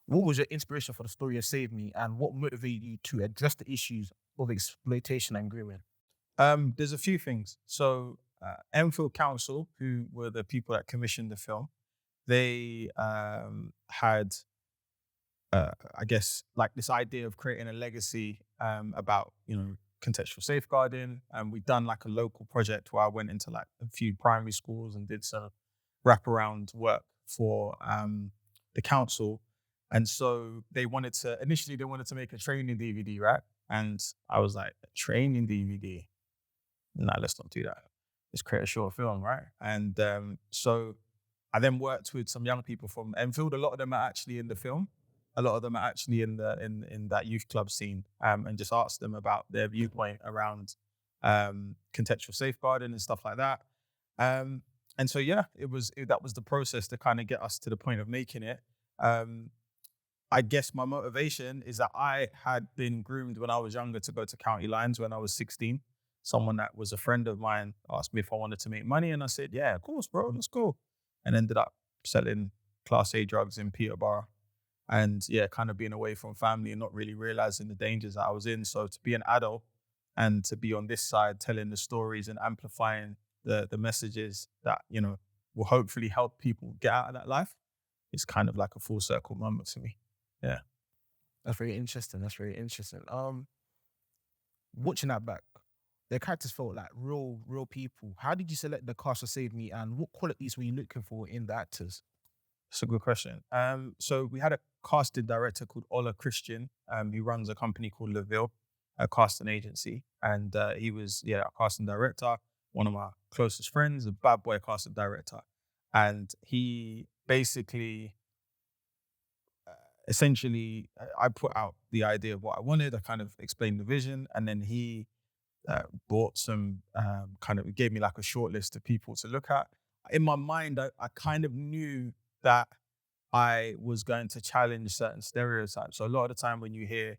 What was your inspiration for the story of Save Me, and what motivated you to address the issues of exploitation and grooming? There's a few things. So, Enfield Council, who were the people that commissioned the film, they had, I guess, like this idea of creating a legacy about contextual safeguarding, and we'd done like a local project where I went into like a few primary schools and did some wraparound work for the council. And so initially they wanted to make a training DVD, right? And I was like, a training DVD? No, let's not do that. Let's create a short film, right? And so I then worked with some young people from Enfield. A lot of them are actually in the film. A lot of them are actually in that youth club scene, and just asked them about their viewpoint around contextual safeguarding and stuff like that. Um, and so yeah, that was the process to kind of get us to the point of making it. Um, I guess my motivation is that I had been groomed when I was younger to go to county lines when I was 16. Someone that was a friend of mine asked me if I wanted to make money, and I said, "Yeah, of course, bro, let's go." And ended up selling Class A drugs in Peterborough, and yeah, kind of being away from family and not really realizing the dangers that I was in. So to be an adult and to be on this side, telling the stories and amplifying the messages that will hopefully help people get out of that life, is kind of like a full circle moment for me. Yeah. That's very interesting. That's very interesting. Watching that back, the characters felt like real people. How did you select the cast for Save Me, and what qualities were you looking for in the actors? That's a good question. So we had a casting director called Ola Christian, who runs a company called LaVille, a casting agency. And he was, a casting director, one of my closest friends, a bad boy casting director. And he basically, essentially, I put out the idea of what I wanted. I kind of explained the vision. And then he bought some gave me like a short list of people to look at. In my mind, I kind of knew that I was going to challenge certain stereotypes. So a lot of the time when you hear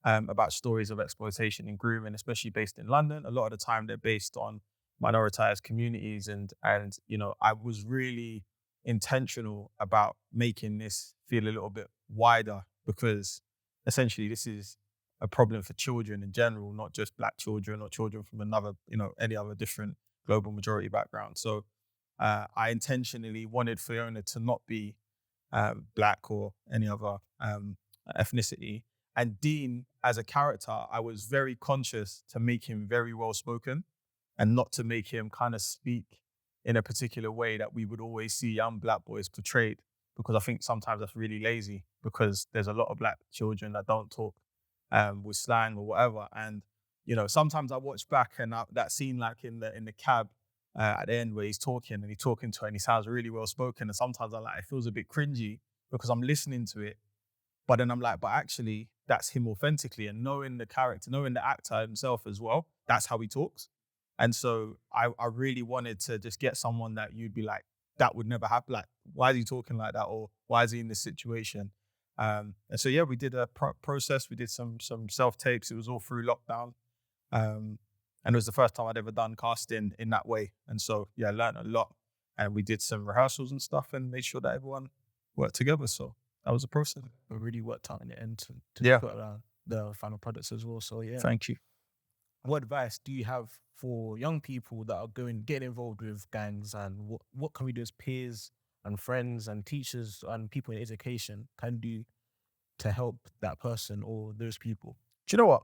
about stories of exploitation and grooming, especially based in London, a lot of the time they're based on minoritized communities, and I was really intentional about making this feel a little bit wider, because essentially this is a problem for children in general, not just Black children or children from any other different global majority background. So I intentionally wanted Fiona to not be Black or any other ethnicity. And Dean, as a character, I was very conscious to make him very well spoken and not to make him kind of speak in a particular way that we would always see young Black boys portrayed. Because I think sometimes that's really lazy, because there's a lot of Black children that don't talk with slang or whatever. And sometimes I watch back and that scene, like in the cab at the end, where he's talking to her and he sounds really well spoken. And sometimes it feels a bit cringy because I'm listening to it, but then I'm like, but actually that's him authentically, and knowing the character, knowing the actor himself as well, that's how he talks. And so I really wanted to just get someone that you'd be like, that would never happen. Like, why is he talking like that? Or why is he in this situation? And so, yeah, we did a process. We did some self-tapes. It was all through lockdown. And it was the first time I'd ever done casting in that way. And so, yeah, I learned a lot. And we did some rehearsals and stuff and made sure that everyone worked together. So that was the process. It really worked out in the end to Yeah. put around the final products as well. So yeah. Thank you. What advice do you have for young people that are getting involved with gangs, and what can we do as peers and friends and teachers and people in education can do to help that person or those people? Do you know what?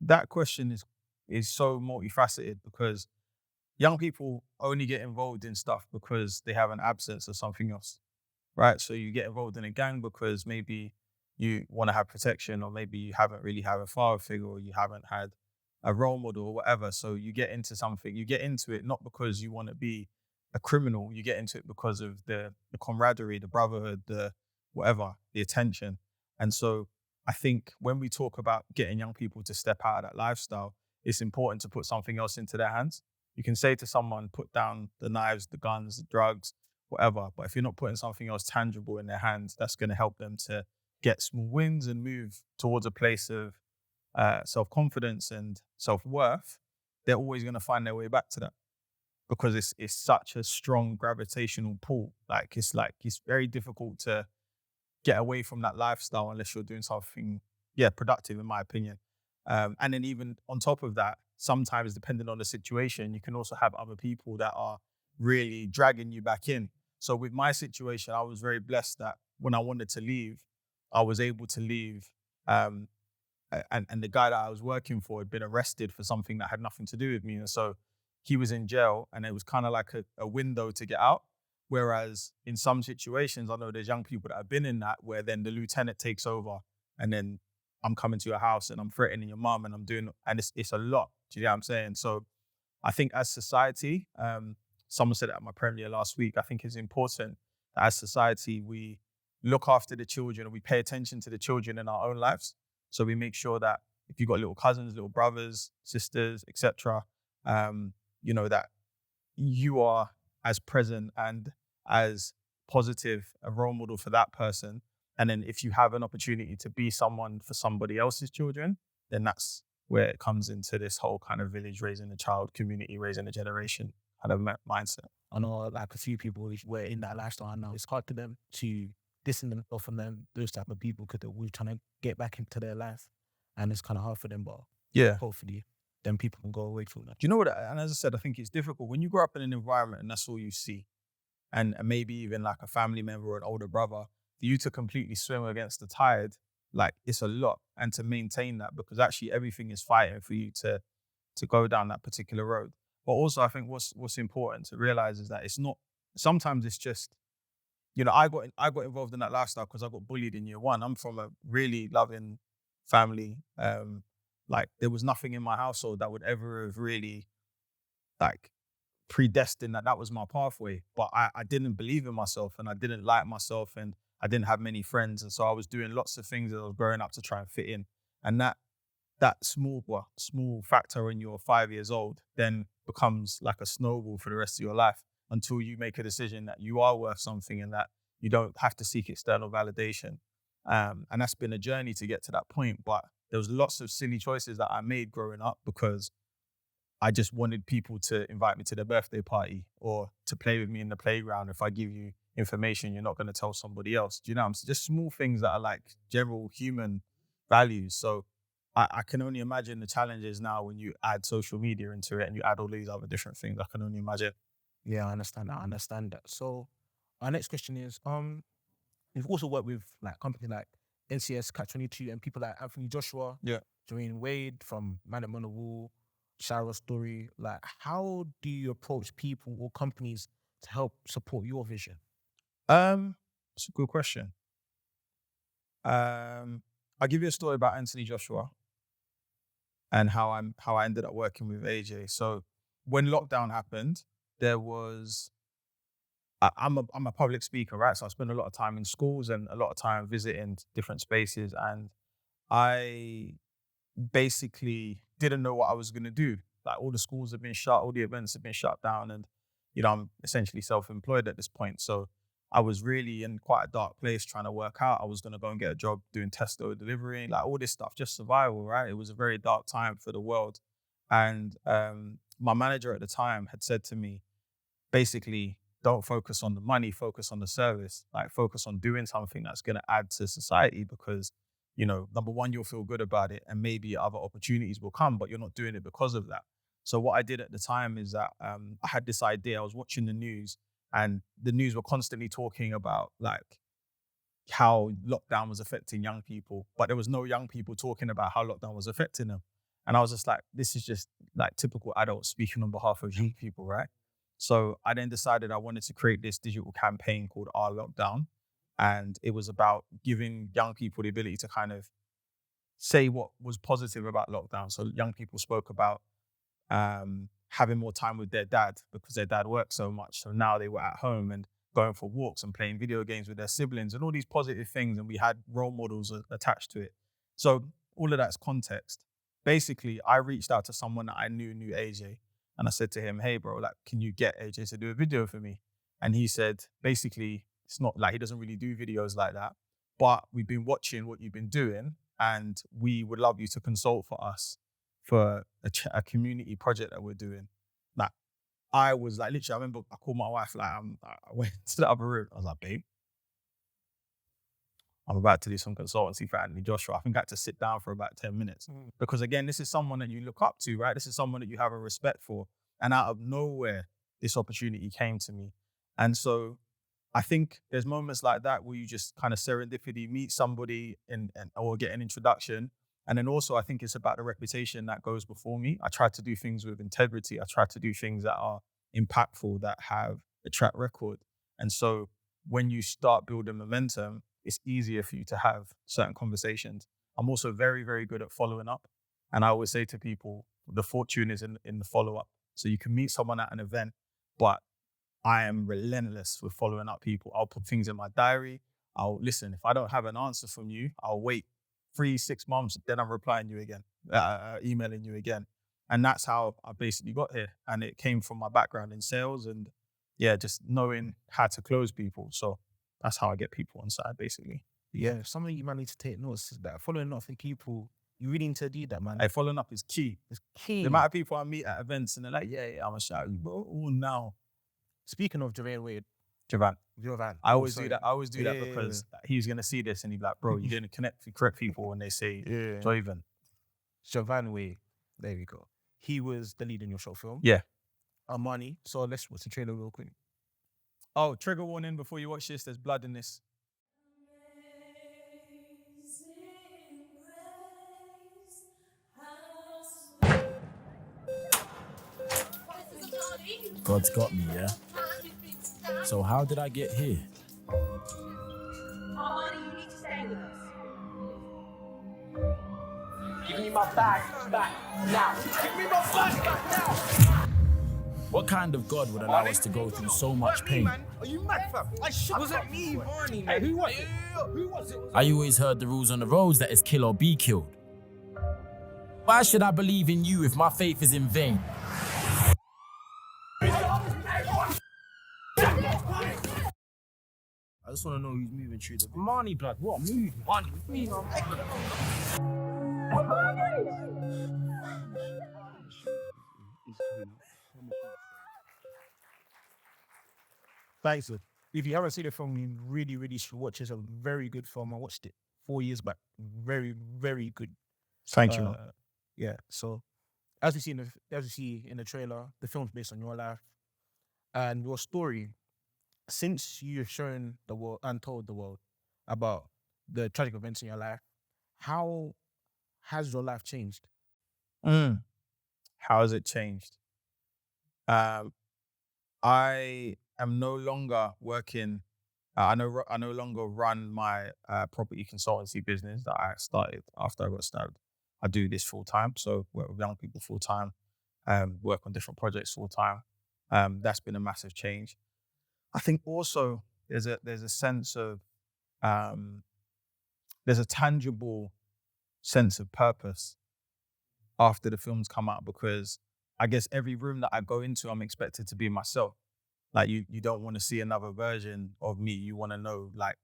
That question is so multifaceted, because young people only get involved in stuff because they have an absence of something else, right? So you get involved in a gang because maybe you want to have protection, or maybe you haven't really had a father figure, or you haven't had a role model or whatever. So you get into something, you get into it not because you want to be a criminal, you get into it because of the camaraderie, the brotherhood, the whatever, the attention. And so I think when we talk about getting young people to step out of that lifestyle, it's important to put something else into their hands. You can say to someone, put down the knives, the guns, the drugs, whatever. But if you're not putting something else tangible in their hands, that's going to help them to get small wins and move towards a place of self-confidence and self-worth, they're always going to find their way back to that, because it's such a strong gravitational pull. Like it's very difficult to get away from that lifestyle unless you're doing something, productive, in my opinion. And then even on top of that, sometimes depending on the situation, you can also have other people that are really dragging you back in. So with my situation, I was very blessed that when I wanted to leave, I was able to leave. Um, and the guy that I was working for had been arrested for something that had nothing to do with me. And so he was in jail, and it was kind of like a window to get out. Whereas in some situations, I know there's young people that have been in that, where then the lieutenant takes over, and then I'm coming to your house and I'm threatening your mom, and and it's a lot. Do you know what I'm saying? So I think as society, someone said it at my premiere last week, I think it's important that as society, we look after the children and we pay attention to the children in our own lives. So we make sure that if you've got little cousins, little brothers, sisters, etc., that you are as present and as positive a role model for that person. And then if you have an opportunity to be someone for somebody else's children, then that's where it comes into this whole kind of village raising a child, community raising a generation kind of mindset. I know like a few people were in that lifestyle now. It's hard to them to distance themselves from them, those type of people, because we're trying to get back into their life. And it's kind of hard for them, but Yeah. hopefully then people can go away from that. Do you know what? And as I said, I think it's difficult when you grow up in an environment and that's all you see. And maybe even like a family member or an older brother, for you to completely swim against the tide, like it's a lot. And to maintain that, because actually everything is fighting for you to go down that particular road. But also I think what's important to realize is that it's not, sometimes it's just, I got involved in that lifestyle because I got bullied in year one. I'm from a really loving family. Like there was nothing in my household that would ever have really like predestined that was my pathway. But I didn't believe in myself and I didn't like myself and I didn't have many friends. And so I was doing lots of things as I was growing up to try and fit in. And that small factor when you're 5 years old then becomes like a snowball for the rest of your life until you make a decision that you are worth something and that you don't have to seek external validation. And that's been a journey to get to that point. But there was lots of silly choices that I made growing up because I just wanted people to invite me to their birthday party or to play with me in the playground. If I give you information, you're not going to tell somebody else. Do you know? Just small things that are like general human values. So I can only imagine the challenges now when you add social media into it and you add all these other different things. I can only imagine. Yeah, I understand that. I understand that. So our next question is, we've also worked with like companies like NCS Catch 22 and people like Anthony Joshua, Yeah. Dwayne Wade from Man on the Wall, Shara Story. Like, how do you approach people or companies to help support your vision? It's a good question. I'll give you a story about Anthony Joshua and how I ended up working with AJ. So when lockdown happened, there was I'm a public speaker, right? So I spend a lot of time in schools and a lot of time visiting different spaces, and I basically didn't know what I was going to do. Like all the schools have been shut, all the events have been shut down, and I'm essentially self-employed at this point. So I was really in quite a dark place trying to work out. I was going to go and get a job doing Testo delivery, like all this stuff, just survival, right? It was a very dark time for the world. And my manager at the time had said to me, basically, don't focus on the money, focus on the service, like focus on doing something that's going to add to society because, number one, you'll feel good about it and maybe other opportunities will come, but you're not doing it because of that. So what I did at the time is that I had this idea. I was watching the news and the news were constantly talking about like how lockdown was affecting young people, but there was no young people talking about how lockdown was affecting them. And I was just like, this is just like typical adults speaking on behalf of young people, right? So I then decided I wanted to create this digital campaign called Our Lockdown. And it was about giving young people the ability to kind of say what was positive about lockdown. So young people spoke about having more time with their dad because their dad worked so much. So now they were at home and going for walks and playing video games with their siblings and all these positive things. And we had role models attached to it. So all of that's context. Basically, I reached out to someone that I knew AJ. And I said to him, hey, bro, like, can you get AJ to do a video for me? And he said, basically, it's not like he doesn't really do videos like that, but we've been watching what you've been doing and we would love you to consult for us for a community project that we're doing. Like, I was like, literally, I remember I called my wife, like, I went to the other room. I was like, babe, I'm about to do some consultancy for Anthony Joshua. I think I had to sit down for about 10 minutes because again, this is someone that you look up to, right? This is someone that you have a respect for. And out of nowhere, this opportunity came to me. And so I think there's moments like that where you just kind of serendipity meet somebody or get an introduction. And then also I think it's about the reputation that goes before me. I try to do things with integrity. I try to do things that are impactful, that have a track record. And so when you start building momentum, it's easier for you to have certain conversations. I'm also very, very good at following up. And I always say to people, the fortune is in the follow-up. So you can meet someone at an event, but I am relentless with following up people. I'll put things in my diary. I'll listen. If I don't have an answer from you, I'll wait 3-6 months. Then I'm replying you again, emailing you again. And that's how I basically got here. And it came from my background in sales and just knowing how to close people. So that's how I get people on side, basically. Yeah, something you might need to take notes is that following up with people, you really need to do that, man. Hey, following up is key. It's key. The amount of people I meet at events and they're like, I'm gonna shout you, bro. Oh, now. Speaking of Javane Wade, Jovan. I always do that. I always do that because he's gonna see this and he's like, bro, you're gonna connect with correct people when they say Jovan. Javane Wade, there we go. He was the lead in your short film. Yeah. Amani. So let's watch the trailer real quick. Oh, trigger warning before you watch this, there's blood in this. God's got me, yeah? So how did I get here? Amani, you need to stay with us. Give me my bag back now. Give me my bag back now. What kind of God would allow us to go through so much pain? Are you mad, fam? Wasn't me, Barney, man. Hey, who was it? Who was it? I always heard the rules on the roads that is kill or be killed. Why should I believe in you if my faith is in vain? I just want to know who's moving through the Marnie, blood. What move? Marnie, me, man. Thanks, sir. If you haven't seen the film, you really, really should watch it. It's a very good film. I watched it 4 years back. Very, very good. Thank you. Yeah. So, as you see in the trailer, the film's based on your life and your story. Since you've shown the world and told the world about the tragic events in your life, how has your life changed? How has it changed? I am no longer working. I no longer run my property consultancy business that I started after I got stabbed. I do this full time, so work with young people full time, work on different projects full time. That's been a massive change. I think also there's a sense of there's a tangible sense of purpose after the films come out, because I guess every room that I go into, I'm expected to be myself. Like you don't want to see another version of me. You want to know like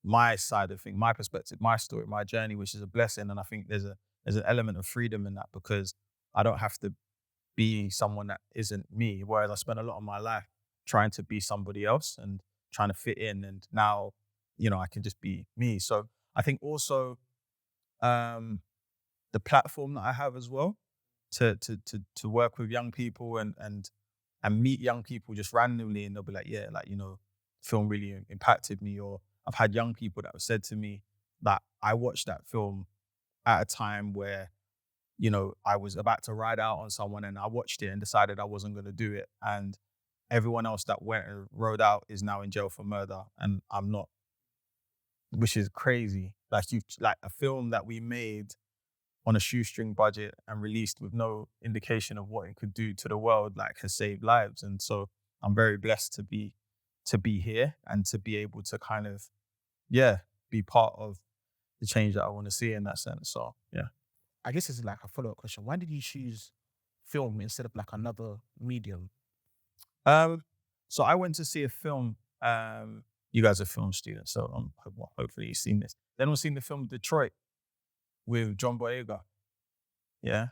my side of things, my perspective, my story, my journey, which is a blessing. And I think there's an element of freedom in that because I don't have to be someone that isn't me. Whereas I spent a lot of my life trying to be somebody else and trying to fit in. And now, I can just be me. So I think also the platform that I have as well to work with young people and meet young people just randomly, and they'll be like, film really impacted me. Or I've had young people that have said to me that I watched that film at a time where, I was about to ride out on someone and I watched it and decided I wasn't going to do it. And everyone else that went and rode out is now in jail for murder and I'm not, which is crazy. Like a film that we made on a shoestring budget and released with no indication of what it could do to the world, like has saved lives. And so I'm very blessed to be here and to be able to kind of, be part of the change that I want to see in that sense. So, yeah. I guess it's like a follow-up question. Why did you choose film instead of like another medium? So I went to see a film. You guys are film students, so hopefully you've seen this. Then we've seen the film Detroit with John Boyega. Yeah.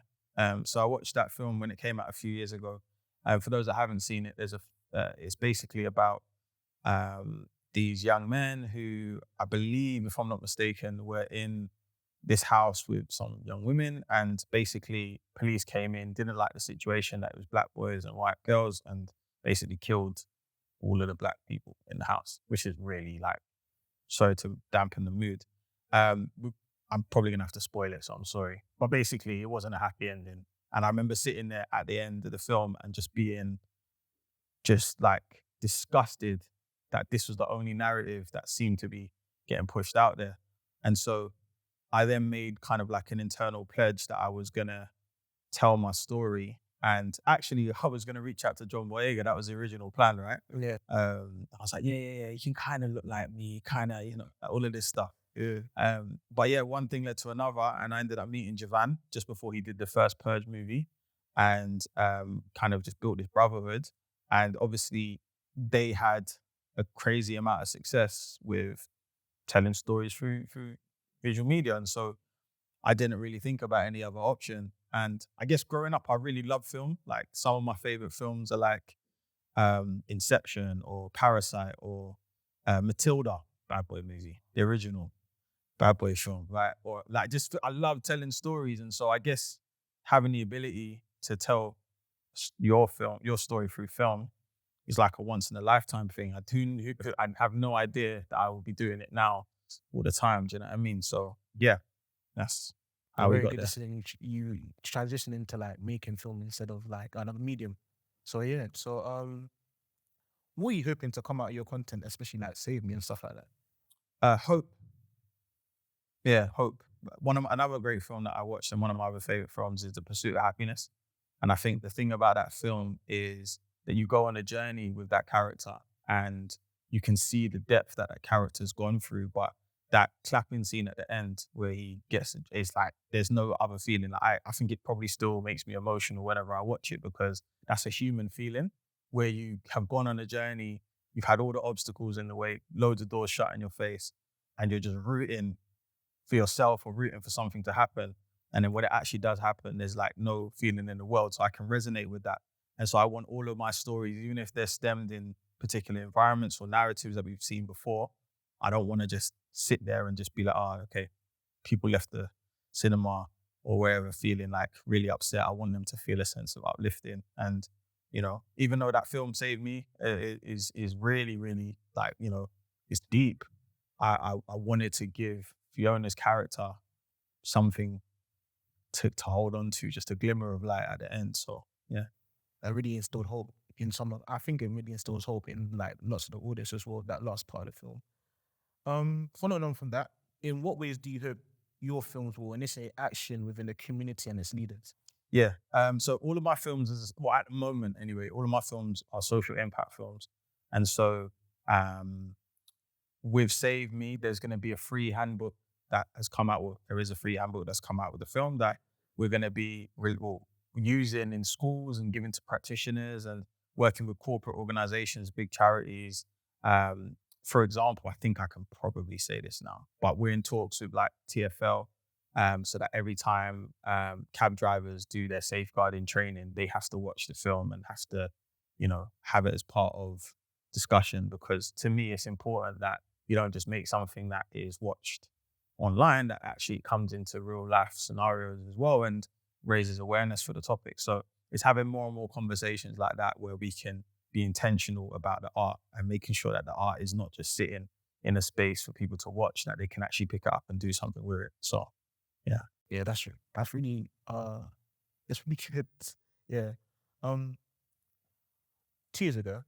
So I watched that film when it came out a few years ago. For those that haven't seen it, it's basically about these young men who I believe, if I'm not mistaken, were in this house with some young women, and basically police came in, didn't like the situation that it was black boys and white girls, and basically killed all of the black people in the house, which is really like, sorry to dampen the mood. I'm probably gonna have to spoil it, so I'm sorry. But basically it wasn't a happy ending. And I remember sitting there at the end of the film and just being just like disgusted that this was the only narrative that seemed to be getting pushed out there. And so I then made kind of like an internal pledge that I was gonna tell my story. And actually, I was gonna reach out to John Boyega. That was the original plan, right? Yeah. I was like, yeah, you can kind of look like me, kind of, all of this stuff. Yeah. But yeah, one thing led to another, and I ended up meeting Javan just before he did the first Purge movie, and kind of just built this brotherhood. And obviously, they had a crazy amount of success with telling stories through visual media, and so I didn't really think about any other option. And I guess growing up, I really love film. Like some of my favorite films are like Inception or Parasite or Matilda, Bad Boy movie, the original Bad Boy film, right? Or like I love telling stories. And so I guess having the ability to tell your story through film is like a once in a lifetime thing. I have no idea that I will be doing it now all the time. Do you know what I mean? So yeah, that's how we Very got good there. decision. You transition into like making film instead of like another medium. So yeah. So what are you hoping to come out of your content, especially like Save Me and stuff like that? Hope. Yeah, Hope. Another great film that I watched, and one of my other favorite films, is The Pursuit of Happiness. And I think the thing about that film is that you go on a journey with that character, and you can see the depth that character's gone through. But that clapping scene at the end where he gets it's like there's no other feeling. Like I think it probably still makes me emotional whenever I watch it, because that's a human feeling where you have gone on a journey, you've had all the obstacles in the way, loads of doors shut in your face, and you're just rooting for yourself or rooting for something to happen. And then when it actually does happen, there's like no feeling in the world. So I can resonate with that. And so I want all of my stories, even if they're stemmed in particular environments or narratives that we've seen before, I don't want to just sit there and just be like, oh, okay, people left the cinema or wherever feeling like really upset. I want them to feel a sense of uplifting. And, even though that film Saved Me is really, really like, it's deep. I wanted to give Fiona's character something to hold on to, just a glimmer of light at the end. So yeah. That really instilled hope in I think it really instills hope in like lots of the audience as well, that last part of the film. Following on from that, in what ways do you hope your films will initiate action within the community and its leaders? Yeah. So all of my films at the moment anyway, all of my films are social impact films. And so with Save Me, there's going to be a free handbook that has come out with, there is a free handbook that's come out with the film that we're going to be using in schools and giving to practitioners and working with corporate organizations, big charities. For example, I think I can probably say this now, but we're in talks with like TfL, so that every time cab drivers do their safeguarding training, they have to watch the film and have to, have it as part of discussion, because to me, it's important that you don't just make something that is watched online, that actually comes into real life scenarios as well and raises awareness for the topic. So it's having more and more conversations like that where we can be intentional about the art and making sure that the art is not just sitting in a space for people to watch, that they can actually pick it up and do something with it. So yeah. Yeah, that's true. That's really it's really good. Yeah. 2 years ago,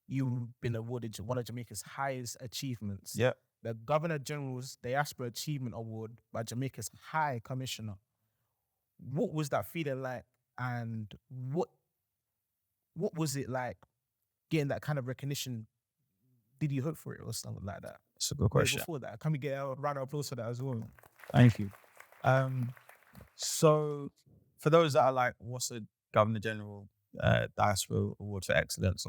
you've been awarded one of Jamaica's highest achievements. Yeah. The Governor General's Diaspora Achievement Award by Jamaica's High Commissioner. What was that feeling like, and what was it like getting that kind of recognition? Did you hope for it or something like that? It's a good question. Before that, can we get a round of applause for that as well? Thank you. So for those that are like, what's a Governor General Diaspora Award for Excellence?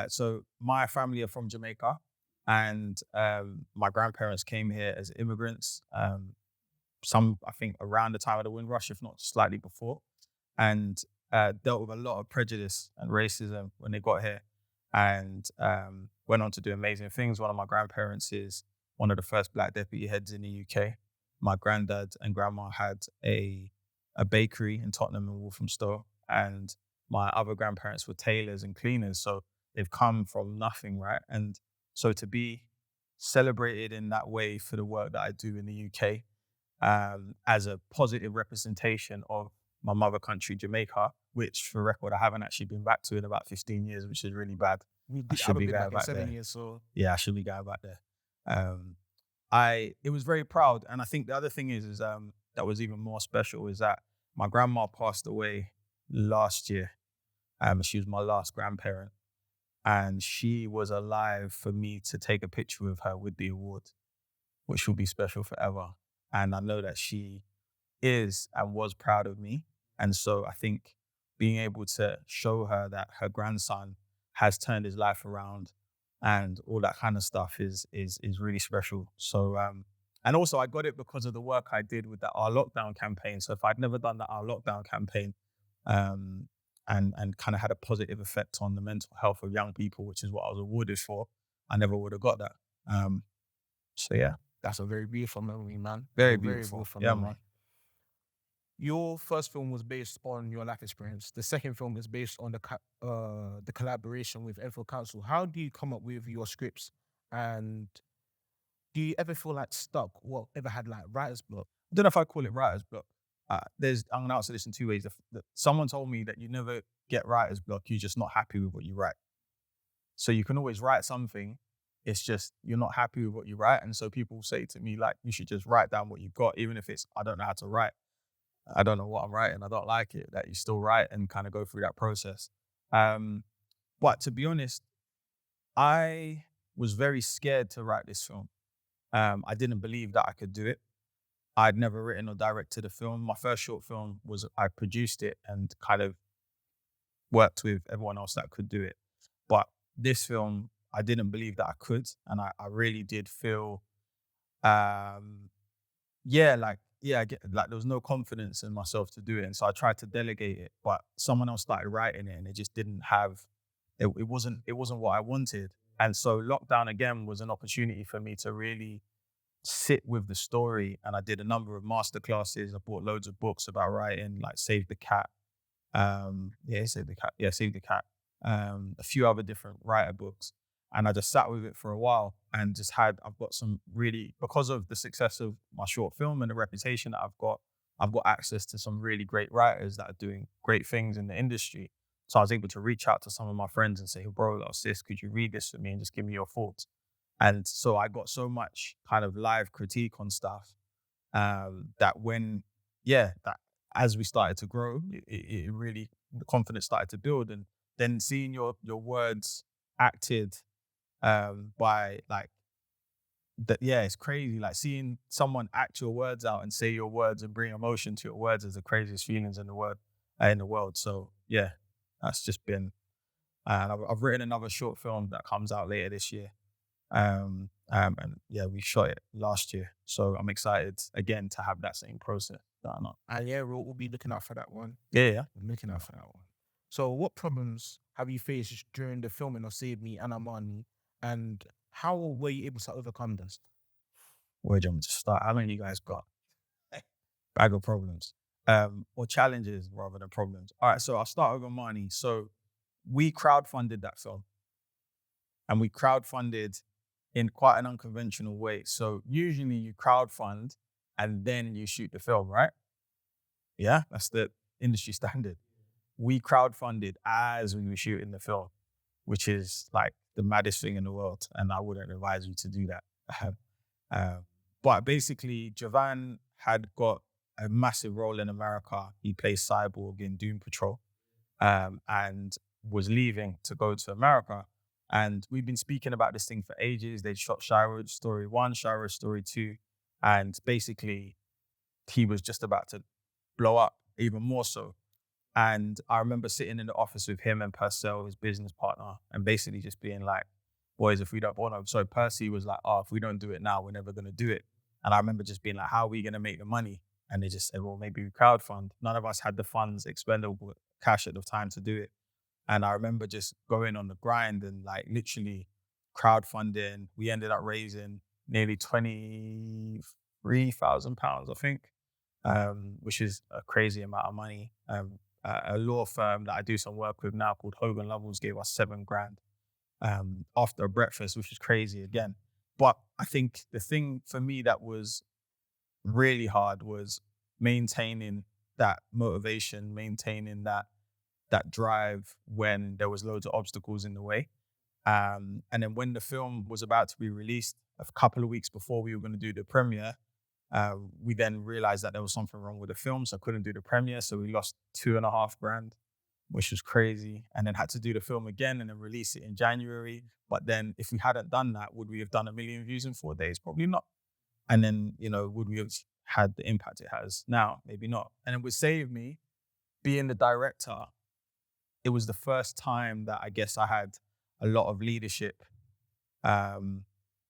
So my family are from Jamaica, and my grandparents came here as immigrants, some, I think, around the time of the Windrush, if not slightly before, and dealt with a lot of prejudice and racism when they got here. and went on to do amazing things. One of my grandparents is one of the first Black deputy heads in the UK. My granddad and grandma had a bakery in Tottenham and Walthamstow, and my other grandparents were tailors and cleaners. So they've come from nothing, right? And so to be celebrated in that way for the work that I do in the UK, as a positive representation of my mother country, Jamaica, which for record, I haven't actually been back to in about 15 years, which is really bad. I should be going back 7 there. years, so Yeah, I should be going back there. It was very proud. And I think the other thing is that was even more special is that my grandma passed away last year. She was my last grandparent, and she was alive for me to take a picture with her with the award, which will be special forever. And I know that she is and was proud of me. And so I think being able to show her that her grandson has turned his life around and all that kind of stuff is really special. So and also I got it because of the work I did with Our Lockdown campaign. So if I'd never done Our Lockdown campaign, and kind of had a positive effect on the mental health of young people, which is what I was awarded for, I never would have got that. So yeah, that's a very beautiful memory, man. very A beautiful. beautiful Yeah, memory. man. Your first film was based on your life experience. The second film is based on the collaboration with Enfield Council. How do you come up with your scripts? And do you ever feel like stuck or ever had like writer's block? I don't know if I call it writer's block. I'm gonna answer this in two ways. Someone told me that you never get writer's block. You're just not happy with what you write. So you can always write something. It's just you're not happy with what you write. And so people say to me, like, you should just write down what you've got, even if it's, I don't know how to write. I don't know what I'm writing. I don't like it. That you still write and kind of go through that process. But to be honest, I was very scared to write this film. I didn't believe that I could do it. I'd never written or directed a film. My first short film was I produced it and kind of worked with everyone else that could do it. But this film, I didn't believe that I could. And I really did feel, I get like there was no confidence in myself to do it. And so I tried to delegate it, but someone else started writing it and it just didn't have, it wasn't what I wanted. And so lockdown again was an opportunity for me to really sit with the story. And I did a number of masterclasses. I bought loads of books about writing, like Save the Cat. Save the Cat. A few other different writer books. And I just sat with it for a while and I've got some really, because of the success of my short film and the reputation that I've got access to some really great writers that are doing great things in the industry. So I was able to reach out to some of my friends and say, bro, sis, could you read this for me and just give me your thoughts? And so I got so much kind of live critique on stuff that as we started to grow, it really, the confidence started to build. And then seeing your words acted by like that, it's crazy. Like seeing someone act your words out and say your words and bring emotion to your words is the craziest feelings in the world. So yeah, that's just been. And I've written another short film that comes out later this year. And we shot it last year. So I'm excited again to have that same process. And yeah, we'll be looking out for that one. Yeah. I'm looking out for that one. So what problems have you faced during the filming of Save Me and Amani? And how were you able to overcome this? Where do you want me to start? How many you guys got? Bag of problems. Or challenges rather than problems. All right, so I'll start with Amani. So we crowdfunded that film. And we crowdfunded in quite an unconventional way. So usually you crowdfund and then you shoot the film, right? Yeah, that's the industry standard. We crowdfunded as we were shooting the film, which is like the maddest thing in the world. And I wouldn't advise you to do that. But basically, Javan had got a massive role in America. He plays Cyborg in Doom Patrol and was leaving to go to America. And we've been speaking about this thing for ages. They shot Shira Story 1, Shira Story 2. And basically, he was just about to blow up even more so. And I remember sitting in the office with him and Purcell, his business partner, and basically just being like, boys, if we don't, so Percy was like, if we don't do it now, we're never going to do it. And I remember just being like, how are we going to make the money? And they just said, well, maybe we crowdfund. None of us had the funds, expendable cash at the time to do it. And I remember just going on the grind and like literally crowdfunding. We ended up raising nearly £23,000, I think, which is a crazy amount of money. A law firm that I do some work with now called Hogan Lovells gave us £7,000 after a breakfast, which is crazy again. But I think the thing for me that was really hard was maintaining that motivation, maintaining that drive when there was loads of obstacles in the way. And then when the film was about to be released, a couple of weeks before we were going to do the premiere, we then realized that there was something wrong with the film, so I couldn't do the premiere. So we lost £2,500, which was crazy. And then had to do the film again and then release it in January. But then if we hadn't done that, would we have done 1 million views in 4 days? Probably not. And then, would we have had the impact it has now? Maybe not. And it would save me being the director. It was the first time that I guess I had a lot of leadership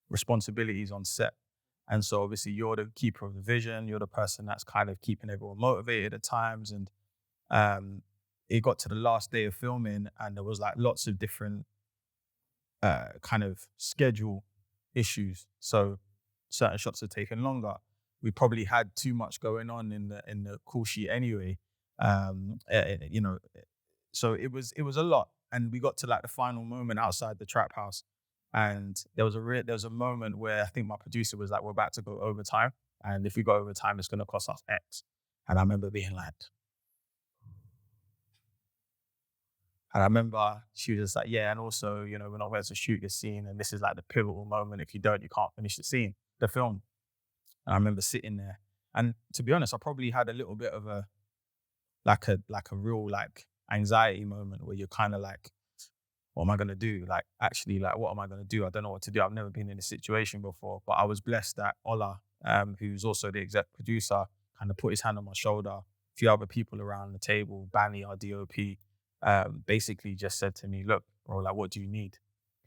responsibilities on set. And so obviously you're the keeper of the vision. You're the person that's kind of keeping everyone motivated at times. And it got to the last day of filming and there was like lots of different kind of schedule issues. So certain shots are taking longer. We probably had too much going on in the call sheet anyway. So it was a lot. And we got to like the final moment outside the trap house. And there was a moment where I think my producer was like, we're about to go overtime. And if we go overtime, it's going to cost us X. And I remember being like, and I remember she was just like, yeah, and also, we're not going to shoot this scene. And this is like the pivotal moment. If you don't, you can't finish the film. And I remember sitting there. And to be honest, I probably had a little bit of a real anxiety moment where you're kind of like, what am I going to do? Like, actually, like, what am I going to do? I don't know what to do. I've never been in this situation before. But I was blessed that Ola, who's also the exec producer, kind of put his hand on my shoulder. A few other people around the table, Banny, our DOP, basically just said to me, look, bro, like, what do you need?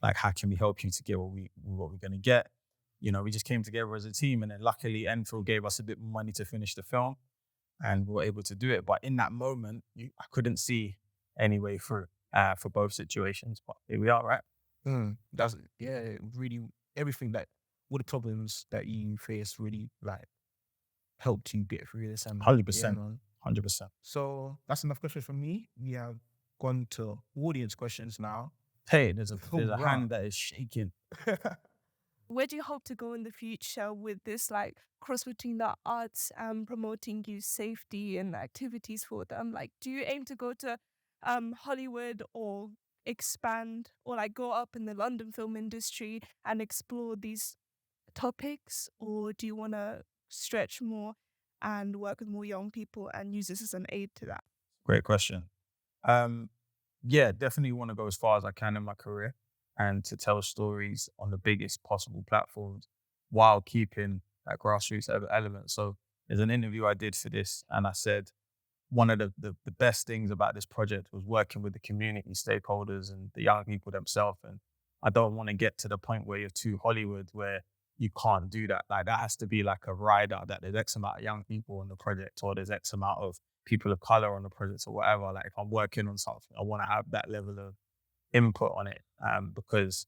Like, how can we help you to get what we're going to get? We just came together as a team. And then luckily, Enfield gave us a bit more money to finish the film. And we were able to do it. But in that moment, I couldn't see any way through for both situations. But here we are, right? That's really everything that all the problems that you face really like helped you get through this. And 100%. 100%. So that's enough questions from me. We have gone to audience questions now. Hey, there's a hand that is shaking. Where do you hope to go in the future with this like cross between the arts and promoting youth safety and activities for them? Like, do you aim to go to Hollywood or expand or like go up in the London film industry and explore these topics? Or do you want to stretch more and work with more young people and use this as an aid to that? Great question. Yeah, definitely want to go as far as I can in my career and to tell stories on the biggest possible platforms while keeping that grassroots element. So there's an interview I did for this and I said, one of the best things about this project was working with the community stakeholders and the young people themselves. And I don't want to get to the point where you're too Hollywood where you can't do that. Like that has to be like a rider that there's X amount of young people on the project or there's X amount of people of color on the project or whatever. Like if I'm working on something, I want to have that level of input on it because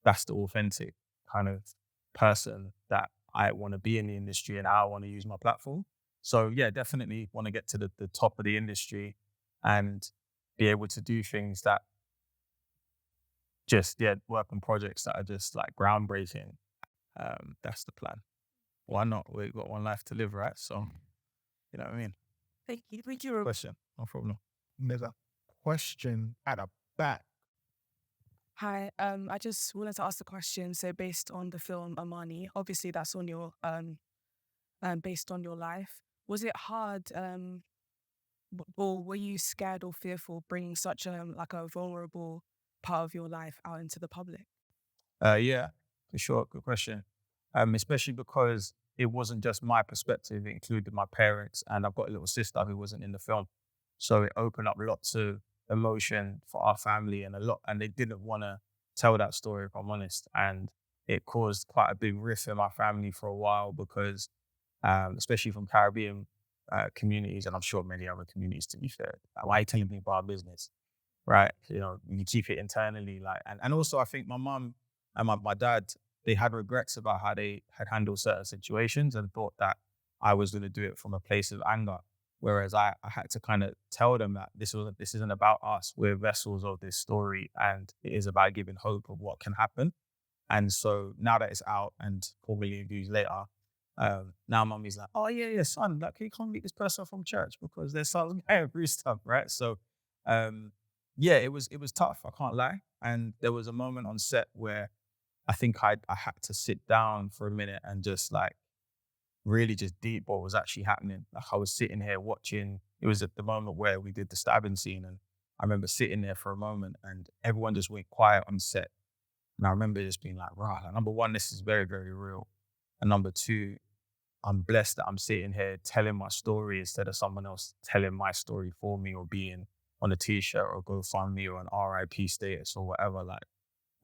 that's the authentic kind of person that I want to be in the industry and how I want to use my platform. So yeah, definitely want to get to the top of the industry and be able to do things that just, work on projects that are just like groundbreaking. That's the plan. Why not? We've got one life to live, right? So, you know what I mean? Thank you. Thank you. Question, no problem. There's a question at the back. Hi, I just wanted to ask a question. So based on the film Amani, obviously that's on your based on your life. Was it hard or were you scared or fearful bringing such a vulnerable part of your life out into the public? Yeah, for sure. Good question. Especially because it wasn't just my perspective, it included my parents and I've got a little sister who wasn't in the film. So it opened up lots of emotion for our family and they didn't want to tell that story, if I'm honest. And it caused quite a big rift in my family for a while because especially from Caribbean communities, and I'm sure many other communities, to be fair. Like, why are you telling people our business? right? You know, you keep it internally, like, and also I think my mum and my dad, they had regrets about how they had handled certain situations and thought that I was going to do it from a place of anger. Whereas I had to kind of tell them that this isn't about us. We're vessels of this story, and it is about giving hope of what can happen. And so now that it's out and 4 million views later, now mummy's like, oh yeah, son, like, you can't meet this person from church because their son's going through stuff, right? So yeah, it was tough, I can't lie. And there was a moment on set where I think I had to sit down for a minute and just like really just deep what was actually happening. Like I was sitting here watching, it was at the moment where we did the stabbing scene, and I remember sitting there for a moment and everyone just went quiet on set. And I remember just being like, right, like, number one, this is very, very real. And number two, I'm blessed that I'm sitting here telling my story instead of someone else telling my story for me or being on a t-shirt or GoFundMe or an RIP status or whatever. Like,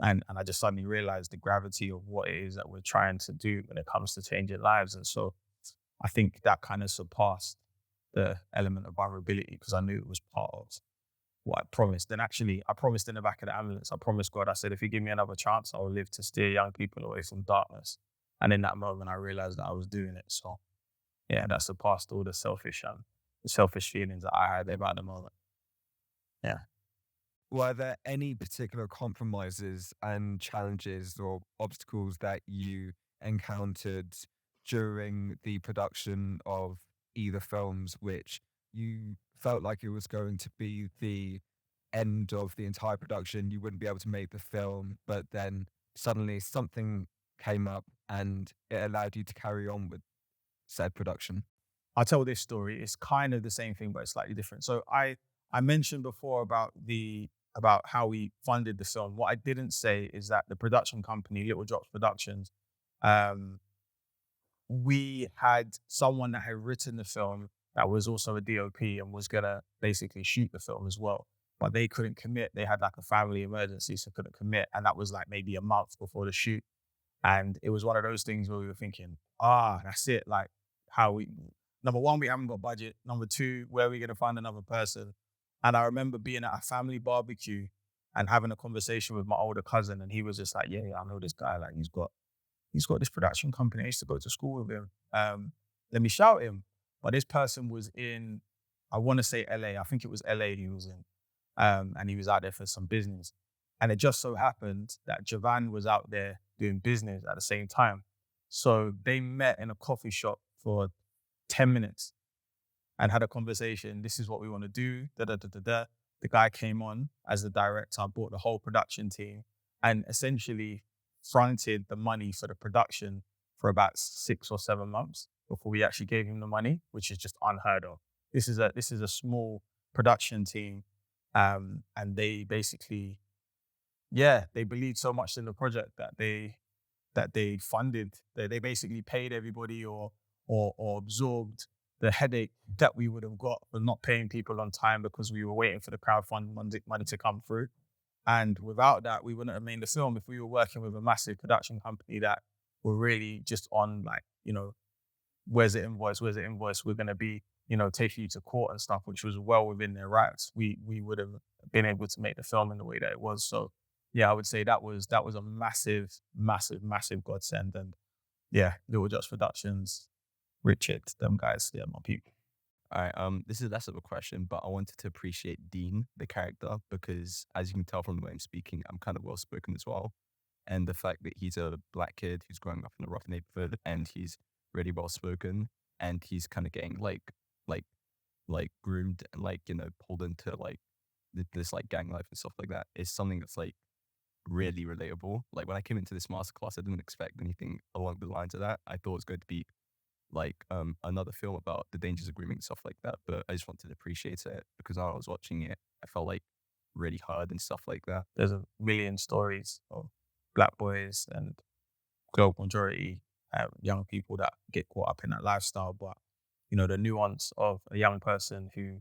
and I just suddenly realized the gravity of what it is that we're trying to do when it comes to changing lives. And so I think that kind of surpassed the element of vulnerability because I knew it was part of what I promised. And actually, I promised in the back of the ambulance, I promised God, I said, if you give me another chance, I will live to steer young people away from darkness. And in that moment, I realized that I was doing it. So yeah, that surpassed all the selfish feelings that I had about the moment. Yeah. Were there any particular compromises and challenges or obstacles that you encountered during the production of either films which you felt like it was going to be the end of the entire production, you wouldn't be able to make the film, but then suddenly something came up and it allowed you to carry on with said production? I'll tell this story. It's kind of the same thing, but it's slightly different. So I mentioned before about how we funded the film. What I didn't say is that the production company, Little Drops Productions, we had someone that had written the film that was also a DOP and was gonna basically shoot the film as well. But they couldn't commit. They had like a family emergency, so couldn't commit. And that was like maybe a month before the shoot. And it was one of those things where we were thinking, that's it. Like number one, we haven't got budget. Number two, where are we gonna find another person? And I remember being at a family barbecue and having a conversation with my older cousin. And he was just like, yeah, I know this guy. Like he's got this production company. I used to go to school with him. Let me shout him. But this person was in, I want to say LA. I think it was LA he was in. And he was out there for some business. And it just so happened that Javan was out there doing business at the same time. So they met in a coffee shop for 10 minutes and had a conversation. This is what we want to do. The guy came on as the director, brought the whole production team, and essentially fronted the money for the production for about 6 or 7 months before we actually gave him the money, which is just unheard of. This is a small production team, and they basically, they believed so much in the project that they funded. They basically paid everybody or absorbed the headache that we would have got for not paying people on time because we were waiting for the crowdfund money to come through. And without that, we wouldn't have made the film if we were working with a massive production company that were really just on like, where's the invoice? We're going to be, taking you to court and stuff, which was well within their rights. We would have been able to make the film in the way that it was. So yeah, I would say that was a massive, massive, massive godsend. And yeah, Little Just Productions, Richard, them guys, yeah, my people. All right, this is less of a question, but I wanted to appreciate Dean, the character, because as you can tell from the way I'm speaking, I'm kind of well-spoken as well. And the fact that he's a black kid who's growing up in a rough neighborhood and he's really well-spoken and he's kind of getting like groomed and pulled into like this like gang life and stuff like that is something that's like really relatable. Like when I came into this masterclass, I didn't expect anything along the lines of that. I thought it was going to be like another film about the dangers of grooming and stuff like that, but I just wanted to appreciate it because when I was watching it, I felt like really hard and stuff like that. There's a million stories of black boys and global majority young people that get caught up in that lifestyle, but the nuance of a young person who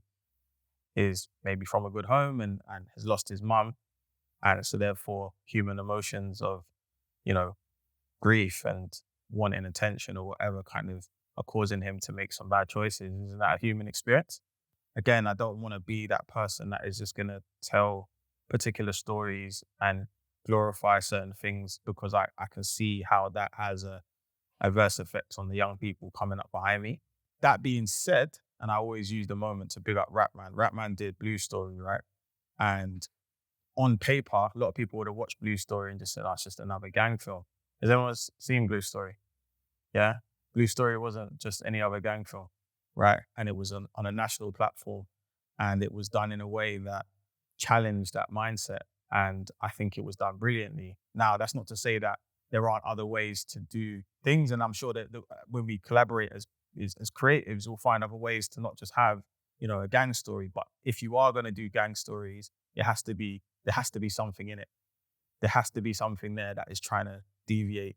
is maybe from a good home and has lost his mum, and so therefore human emotions of grief and wanting attention or whatever kind of are causing him to make some bad choices. Isn't that a human experience? again, I don't want to be that person that is just going to tell particular stories and glorify certain things, because I can see how that has a adverse effect on the young people coming up behind me. That being said, and I always use the moment to big up Rapman. Rapman did Blue Story, right? And on paper, a lot of people would have watched Blue Story and just said, oh, it's just another gang film. Has anyone seen Blue Story? Yeah? Blue Story wasn't just any other gang film, right? And it was on a national platform, and it was done in a way that challenged that mindset. And I think it was done brilliantly. Now, that's not to say that there aren't other ways to do things. And I'm sure that when we collaborate as creatives, we'll find other ways to not just have, a gang story. But if you are going to do gang stories, there has to be something in it. There has to be something there that is trying to deviate,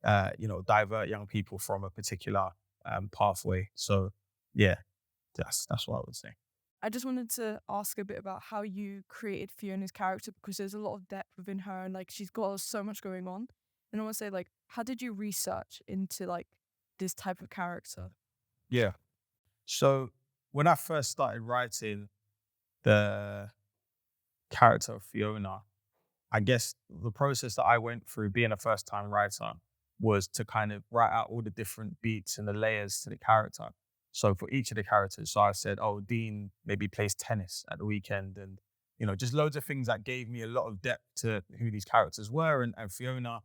divert young people from a particular pathway. So yeah, that's what I would say. I just wanted to ask a bit about how you created Fiona's character, because there's a lot of depth within her and like she's got so much going on. And I want to say, like, how did you research into like this type of character? Yeah. So when I first started writing the character of Fiona, I guess the process that I went through being a first-time writer was to kind of write out all the different beats and the layers to the character. So for each of the characters, so I said, oh, Dean maybe plays tennis at the weekend, and just loads of things that gave me a lot of depth to who these characters were. And Fiona,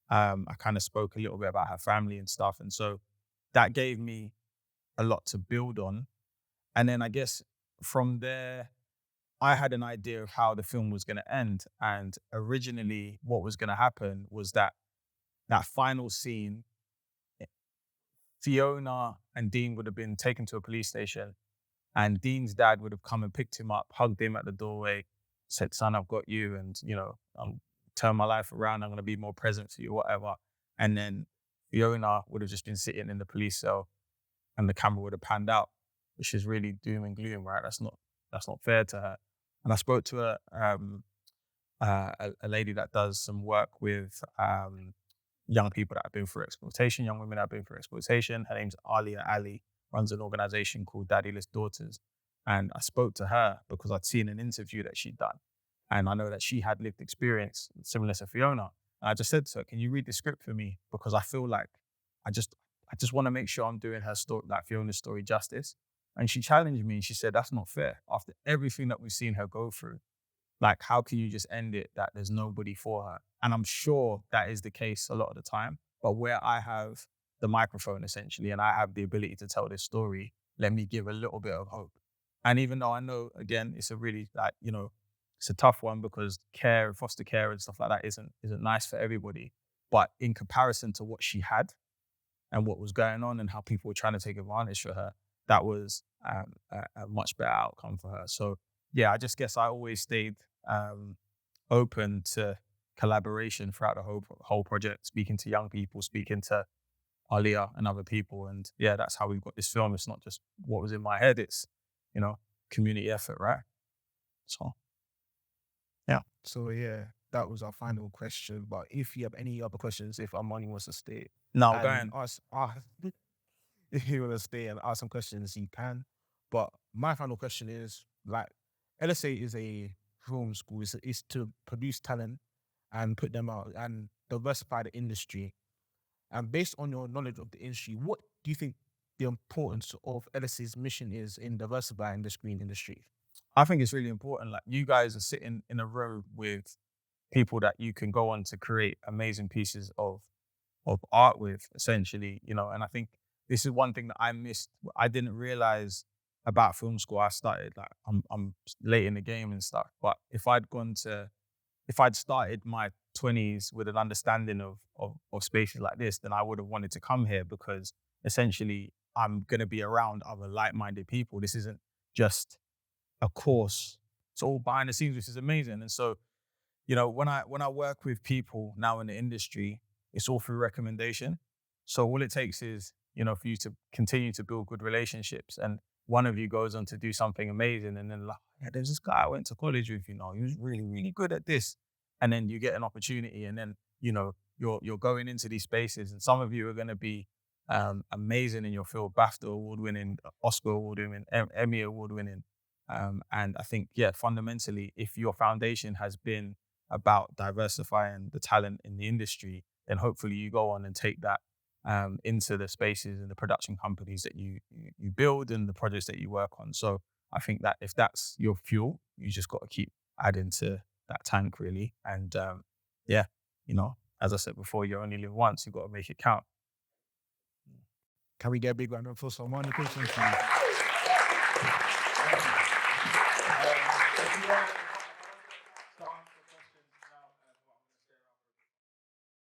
I kind of spoke a little bit about her family and stuff, and so that gave me a lot to build on. And then I guess from there, I had an idea of how the film was going to end. And originally what was going to happen was that final scene, Fiona and Dean would have been taken to a police station, and Dean's dad would have come and picked him up, hugged him at the doorway, said, son, I've got you. And, I'm turn my life around. I'm going to be more present for you, whatever. And then Fiona would have just been sitting in the police cell, and the camera would have panned out, which is really doom and gloom, right? That's not fair to her. And I spoke to a lady that does some work with young people that have been through exploitation, young women that have been through exploitation. Her name's Alia Ali, runs an organization called Daddyless Daughters. And I spoke to her because I'd seen an interview that she'd done. And I know that she had lived experience similar to Fiona. And I just said to her, can you read the script for me? Because I feel like I just want to make sure I'm doing her story, like Fiona's story, justice. And she challenged me and she said, that's not fair. After everything that we've seen her go through, like, how can you just end it that there's nobody for her? And I'm sure that is the case a lot of the time. But where I have the microphone, essentially, and I have the ability to tell this story, let me give a little bit of hope. And even though I know, again, it's a really, it's a tough one because foster care and stuff like that isn't nice for everybody. But in comparison to what she had and what was going on and how people were trying to take advantage of her, that was a much better outcome for her. So yeah, I just guess I always stayed open to collaboration throughout the whole project, speaking to young people, speaking to Alia and other people. And yeah, that's how we got this film. It's not just what was in my head. It's, community effort, right? So, yeah. So yeah, that was our final question. But if you have any other questions, if Amani wants to stay, No, and go ahead. if you want to stay and ask some questions, you can. But my final question is, like, LSA is a film school. It's to produce talent and put them out and diversify the industry. And based on your knowledge of the industry, what do you think the importance of LSA's mission is in diversifying the screen industry? I think it's really important. Like, you guys are sitting in a row with people that you can go on to create amazing pieces of art with, essentially, and I think this is one thing that I missed. I didn't realize about film school. I started, like, I'm late in the game and stuff, but if I'd started my 20s with an understanding of spaces like this, then I would have wanted to come here, because essentially I'm going to be around other like-minded people. This isn't just a course. It's all behind the scenes, which is amazing. And so, when I work with people now in the industry, it's all through recommendation. So all it takes is, for you to continue to build good relationships. And one of you goes on to do something amazing. And then, like, yeah, there's this guy I went to college with, he was really, really good at this. And then you get an opportunity, and then, you're going into these spaces, and some of you are going to be amazing in your field, BAFTA award-winning, Oscar award-winning, Emmy award-winning. And I think, yeah, fundamentally, if your foundation has been about diversifying the talent in the industry, then hopefully you go on and take that into the spaces and the production companies that you build and the projects that you work on. So I think that if that's your fuel, you just got to keep adding to that tank, really. And yeah, you know, as I said before, you only live once. You've got to make it count. Can we get a big round of applause for Amani? Thank you.